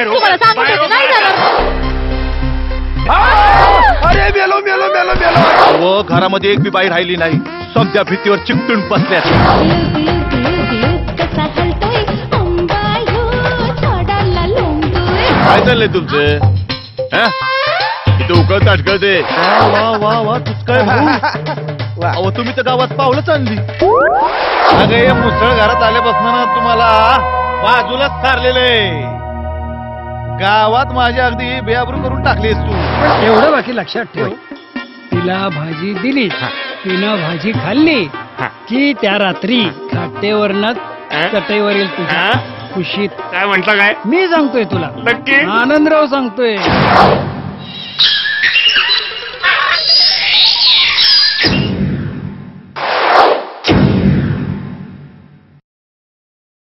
तुम्हाला सांगत होते नाही जाणार. अरे मेलो मेलो मेलो मेलो. व घरामध्ये एक बी बाई राहिली नाही. सध्या भीतीवर चिकटून बसल्यात. काय चाललंय तुमचं? इथं उकळत अटकळते. वा वा वा तुझ काय अहो तुम्ही तर गावात पावलंच आणली. अगे मुसळ घरात आल्यापासून ना तुम्हाला बाजूलाच सारलेले. गावात माझ्या अगदी बेआबरू करून टाकलीस तू. एवढं बाकी लक्षात ठेव, तिला भाजी दिली, तिनं भाजी खाल्ली की त्या रात्री खाटेवरनं चटईवरील तुझ्या खुशीत. काय म्हटलं? काय मी सांगतोय तुला, नक्की? आनंदराव सांगतोय.